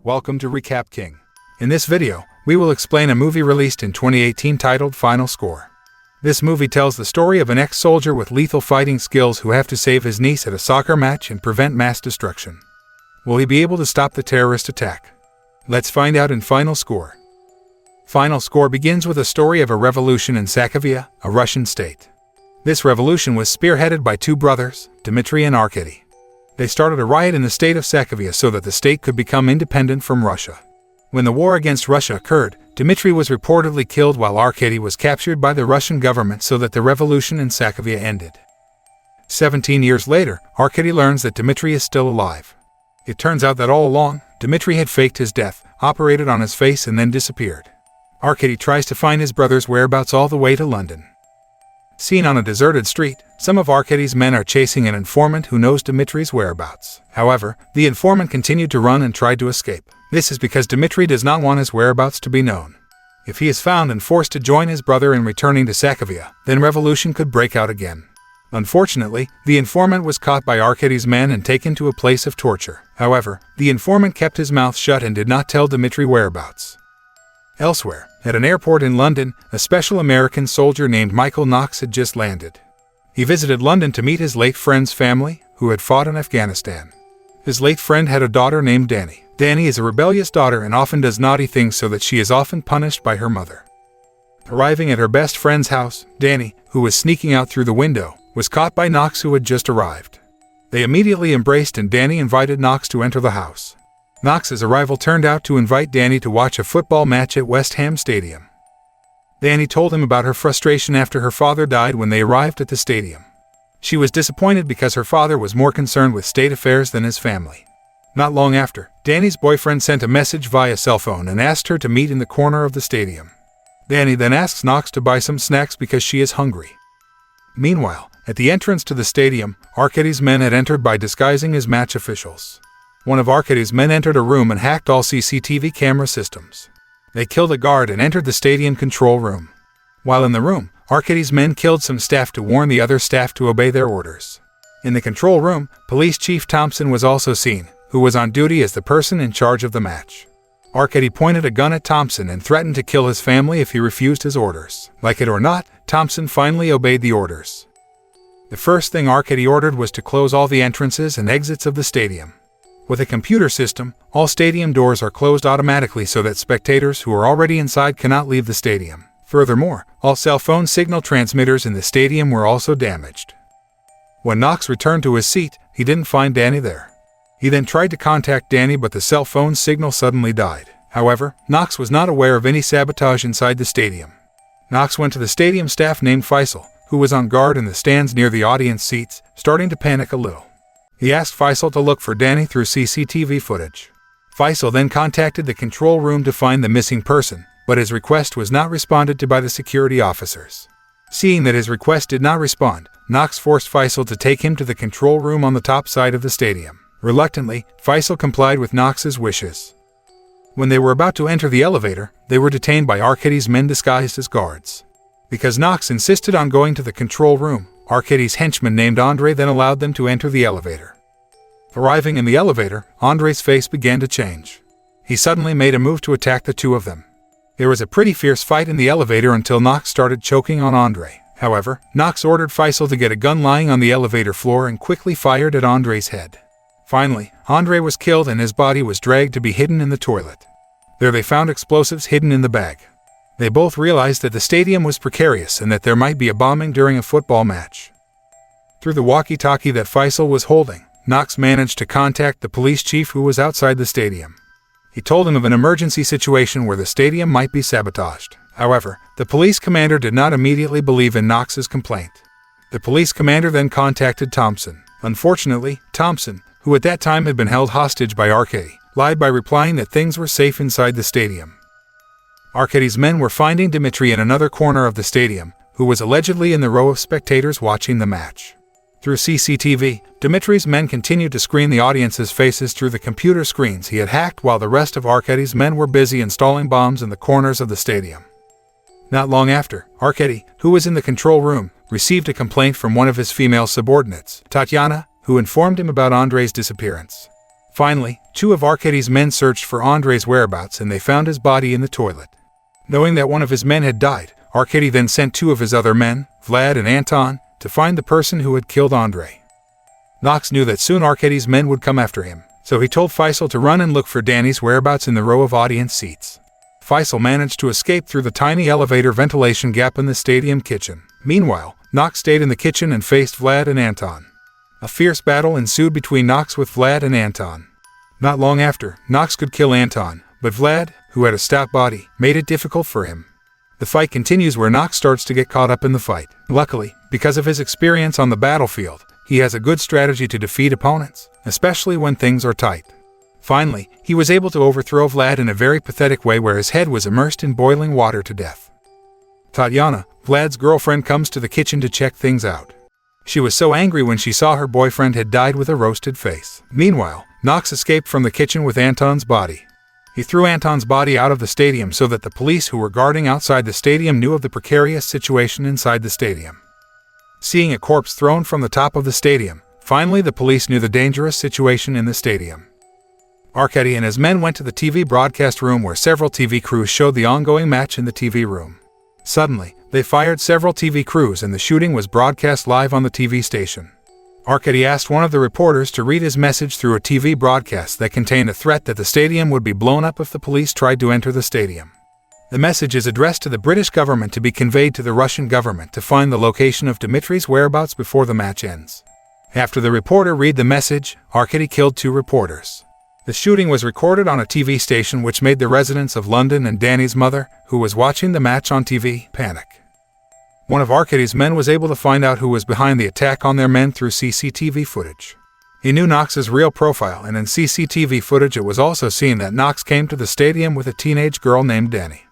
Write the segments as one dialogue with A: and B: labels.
A: welcome to Recap King. In this video, we will explain a movie released in 2018 titled Final Score. This movie tells the story of an ex-soldier with lethal fighting skills who have to save his niece at a soccer match and prevent mass destruction. Will he be able to stop the terrorist attack? Let's find out in Final Score. Final Score begins with a story of a revolution in Sakovia, a Russian state. This revolution was spearheaded by two brothers, Dmitry and Arkady. They started a riot in the state of Sakovia so that the state could become independent from Russia. When the war against Russia occurred, Dmitry was reportedly killed while Arkady was captured by the Russian government so that the revolution in Sakovia ended. 17 years later, Arkady learns that Dmitry is still alive. It turns out that all along, Dmitry had faked his death, operated on his face and then disappeared. Arkady tries to find his brother's whereabouts all the way to London. Seen on a deserted street, some of Arkady's men are chasing an informant who knows Dmitry's whereabouts. However, the informant continued to run and tried to escape. This is because Dmitry does not want his whereabouts to be known. If he is found and forced to join his brother in returning to Sakovia, then revolution could break out again. Unfortunately, the informant was caught by Arkady's men and taken to a place of torture. However, the informant kept his mouth shut and did not tell Dmitry whereabouts. Elsewhere, at an airport in London, a special American soldier named Michael Knox had just landed. He visited London to meet his late friend's family, who had fought in Afghanistan. His late friend had a daughter named Dani. Dani is a rebellious daughter and often does naughty things so that she is often punished by her mother. Arriving at her best friend's house, Dani, who was sneaking out through the window, was caught by Knox, who had just arrived. They immediately embraced and Dani invited Knox to enter the house. Knox's arrival turned out to invite Dani to watch a football match at West Ham Stadium. Dani told him about her frustration after her father died when they arrived at the stadium. She was disappointed because her father was more concerned with state affairs than his family. Not long after, Dani's boyfriend sent a message via cell phone and asked her to meet in the corner of the stadium. Dani then asks Knox to buy some snacks because she is hungry. Meanwhile, at the entrance to the stadium, Arkady's men had entered by disguising as match officials. One of Arkady's men entered a room and hacked all CCTV camera systems. They killed a guard and entered the stadium control room. While in the room, Arkady's men killed some staff to warn the other staff to obey their orders. In the control room, Police Chief Thompson was also seen, who was on duty as the person in charge of the match. Arkady pointed a gun at Thompson and threatened to kill his family if he refused his orders. Like it or not, Thompson finally obeyed the orders. The first thing Arkady ordered was to close all the entrances and exits of the stadium. With a computer system, all stadium doors are closed automatically so that spectators who are already inside cannot leave the stadium. Furthermore, all cell phone signal transmitters in the stadium were also damaged. When Knox returned to his seat, he didn't find Dani there. He then tried to contact Dani, but the cell phone signal suddenly died. However, Knox was not aware of any sabotage inside the stadium. Knox went to the stadium staff named Faisal, who was on guard in the stands near the audience seats, starting to panic a little. He asked Faisal to look for Dani through CCTV footage. Faisal then contacted the control room to find the missing person, but his request was not responded to by the security officers. Seeing that his request did not respond, Knox forced Faisal to take him to the control room on the top side of the stadium. Reluctantly, Faisal complied with Knox's wishes. When they were about to enter the elevator, they were detained by Arkady's men disguised as guards. Because Knox insisted on going to the control room, Arkady's henchman named Andre then allowed them to enter the elevator. Arriving in the elevator, Andre's face began to change. He suddenly made a move to attack the two of them. There was a pretty fierce fight in the elevator until Knox started choking on Andre. However, Knox ordered Faisal to get a gun lying on the elevator floor and quickly fired at Andre's head. Finally, Andre was killed and his body was dragged to be hidden in the toilet. There they found explosives hidden in the bag. They both realized that the stadium was precarious and that there might be a bombing during a football match. Through the walkie-talkie that Faisal was holding, Knox managed to contact the police chief who was outside the stadium. He told him of an emergency situation where the stadium might be sabotaged. However, the police commander did not immediately believe in Knox's complaint. The police commander then contacted Thompson. Unfortunately, Thompson, who at that time had been held hostage by Arkady, lied by replying that things were safe inside the stadium. Arkady's men were finding Dmitry in another corner of the stadium, who was allegedly in the row of spectators watching the match. Through CCTV, Dmitry's men continued to screen the audience's faces through the computer screens he had hacked while the rest of Arkady's men were busy installing bombs in the corners of the stadium. Not long after, Arkady, who was in the control room, received a complaint from one of his female subordinates, Tatiana, who informed him about Andre's disappearance. Finally, two of Arkady's men searched for Andrei's whereabouts and they found his body in the toilet. Knowing that one of his men had died, Arkady then sent two of his other men, Vlad and Anton, to find the person who had killed Andrei. Knox knew that soon Arkady's men would come after him, so he told Faisal to run and look for Danny's whereabouts in the row of audience seats. Faisal managed to escape through the tiny elevator ventilation gap in the stadium kitchen. Meanwhile, Knox stayed in the kitchen and faced Vlad and Anton. A fierce battle ensued between Knox with Vlad and Anton. Not long after, Knox could kill Anton, but Vlad, who had a stout body, made it difficult for him. The fight continues where Knox starts to get caught up in the fight. Luckily, because of his experience on the battlefield, he has a good strategy to defeat opponents, especially when things are tight. Finally, he was able to overthrow Vlad in a very pathetic way where his head was immersed in boiling water to death. Tatiana, Vlad's girlfriend, comes to the kitchen to check things out. She was so angry when she saw her boyfriend had died with a roasted face. Meanwhile, Knox escaped from the kitchen with Anton's body. He threw Anton's body out of the stadium so that the police who were guarding outside the stadium knew of the precarious situation inside the stadium. Seeing a corpse thrown from the top of the stadium, finally the police knew the dangerous situation in the stadium. Arkady and his men went to the TV broadcast room where several TV crews showed the ongoing match in the TV room. Suddenly, they fired several TV crews and the shooting was broadcast live on the TV station. Arkady asked one of the reporters to read his message through a TV broadcast that contained a threat that the stadium would be blown up if the police tried to enter the stadium. The message is addressed to the British government to be conveyed to the Russian government to find the location of Dmitri's whereabouts before the match ends. After the reporter read the message, Arkady killed two reporters. The shooting was recorded on a TV station which made the residents of London and Danny's mother, who was watching the match on TV, panic. One of Arkady's men was able to find out who was behind the attack on their men through CCTV footage. He knew Knox's real profile, and in CCTV footage it was also seen that Knox came to the stadium with a teenage girl named Danny.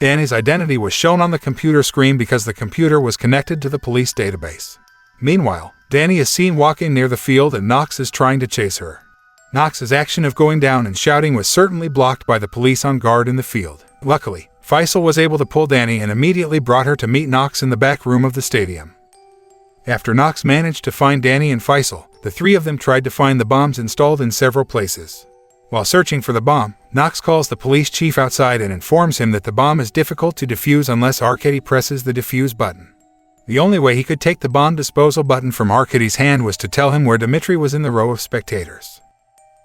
A: Danny's identity was shown on the computer screen because the computer was connected to the police database. Meanwhile, Danny is seen walking near the field and Knox is trying to chase her. Knox's action of going down and shouting was certainly blocked by the police on guard in the field. Luckily, Faisal was able to pull Danny and immediately brought her to meet Knox in the back room of the stadium. After Knox managed to find Danny and Faisal, the three of them tried to find the bombs installed in several places. While searching for the bomb, Knox calls the police chief outside and informs him that the bomb is difficult to defuse unless Arkady presses the defuse button. The only way he could take the bomb disposal button from Arkady's hand was to tell him where Dmitri was in the row of spectators.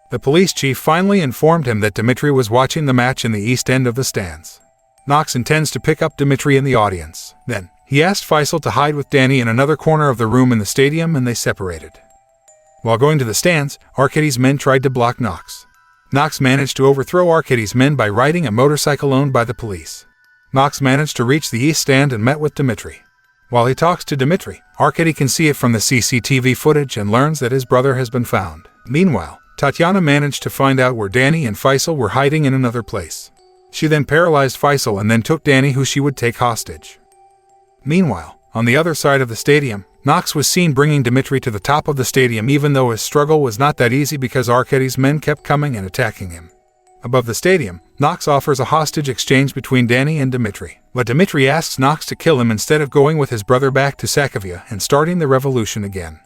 A: The police chief finally informed him that Dmitri was watching the match in the east end of the stands. Knox intends to pick up Dmitri in the audience. Then, he asked Faisal to hide with Danny in another corner of the room in the stadium and they separated. While going to the stands, Arkady's men tried to block Knox. Knox managed to overthrow Arkady's men by riding a motorcycle owned by the police. Knox managed to reach the east stand and met with Dmitri. While he talks to Dmitri, Arkady can see it from the CCTV footage and learns that his brother has been found. Meanwhile, Tatiana managed to find out where Danny and Faisal were hiding in another place. She then paralyzed Faisal and then took Danny, who she would take hostage. Meanwhile, on the other side of the stadium, Knox was seen bringing Dmitri to the top of the stadium even though his struggle was not that easy because Arkady's men kept coming and attacking him. Above the stadium, Knox offers a hostage exchange between Danny and Dmitri, but Dmitri asks Knox to kill him instead of going with his brother back to Sakovia and starting the revolution again.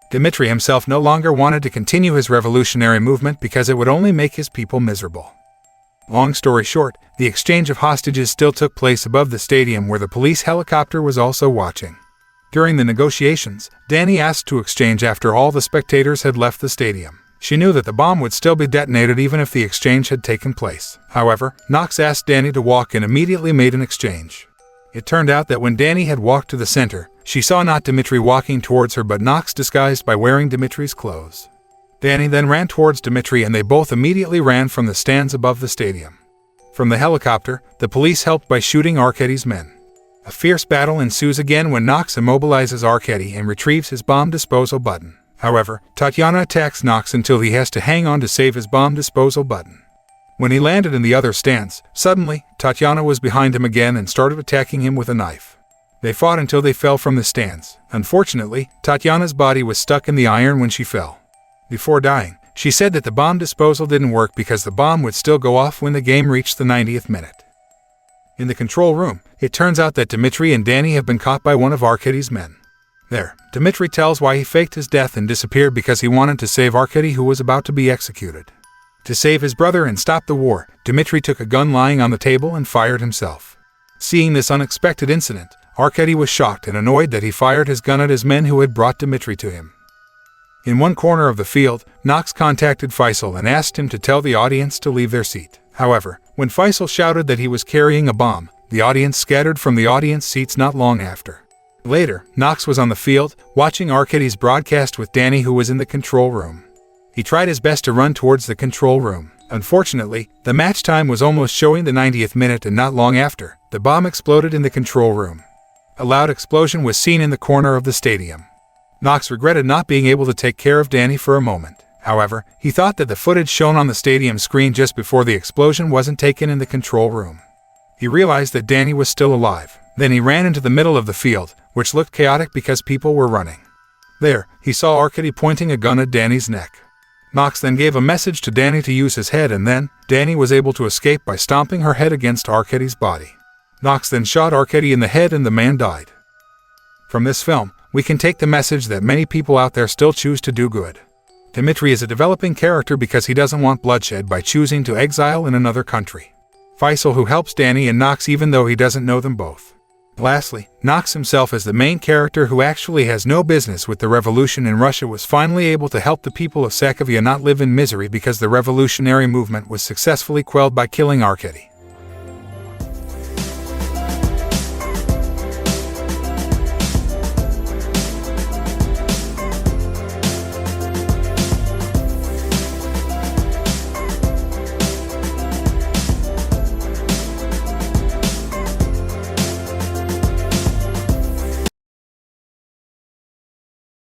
A: Dmitri himself no longer wanted to continue his revolutionary movement because it would only make his people miserable. Long story short, the exchange of hostages still took place above the stadium where the police helicopter was also watching. During the negotiations, Danny asked to exchange after all the spectators had left the stadium. She knew that the bomb would still be detonated even if the exchange had taken place. However, Knox asked Danny to walk and immediately made an exchange. It turned out that when Danny had walked to the center, she saw not Dmitri walking towards her but Knox disguised by wearing Dmitri's clothes. Danny then ran towards Dmitri and they both immediately ran from the stands above the stadium. From the helicopter, the police helped by shooting Arkady's men. A fierce battle ensues again when Knox immobilizes Arkady and retrieves his bomb disposal button. However, Tatiana attacks Knox until he has to hang on to save his bomb disposal button. When he landed in the other stands, suddenly, Tatiana was behind him again and started attacking him with a knife. They fought until they fell from the stands. Unfortunately, Tatiana's body was stuck in the iron when she fell. Before dying, she said that the bomb disposal didn't work because the bomb would still go off when the game reached the 90th minute. In the control room, it turns out that Dmitri and Danny have been caught by one of Arkady's men. There, Dmitri tells why he faked his death and disappeared because he wanted to save Arkady, who was about to be executed. To save his brother and stop the war, Dmitri took a gun lying on the table and fired himself. Seeing this unexpected incident, Arkady was shocked and annoyed that he fired his gun at his men who had brought Dmitri to him. In one corner of the field, Knox contacted Faisal and asked him to tell the audience to leave their seat. However, when Faisal shouted that he was carrying a bomb, the audience scattered from the audience seats not long after. Later, Knox was on the field, watching Arkady's broadcast with Danny, who was in the control room. He tried his best to run towards the control room. Unfortunately, the match time was almost showing the 90th minute, and not long after, the bomb exploded in the control room. A loud explosion was seen in the corner of the stadium. Knox regretted not being able to take care of Danny for a moment. However, he thought that the footage shown on the stadium screen just before the explosion wasn't taken in the control room. He realized that Danny was still alive. Then he ran into the middle of the field, which looked chaotic because people were running. There, he saw Arkady pointing a gun at Danny's neck. Knox then gave a message to Danny to use his head, and then, Danny was able to escape by stomping her head against Arkady's body. Knox then shot Arkady in the head and the man died. From this film, we can take the message that many people out there still choose to do good. Dmitri is a developing character because he doesn't want bloodshed by choosing to exile in another country. Faisal, who helps Danny, and Knox even though he doesn't know them both. Lastly, Knox himself as the main character who actually has no business with the revolution in Russia was finally able to help the people of Sakovia not live in misery because the revolutionary movement was successfully quelled by killing Arkady.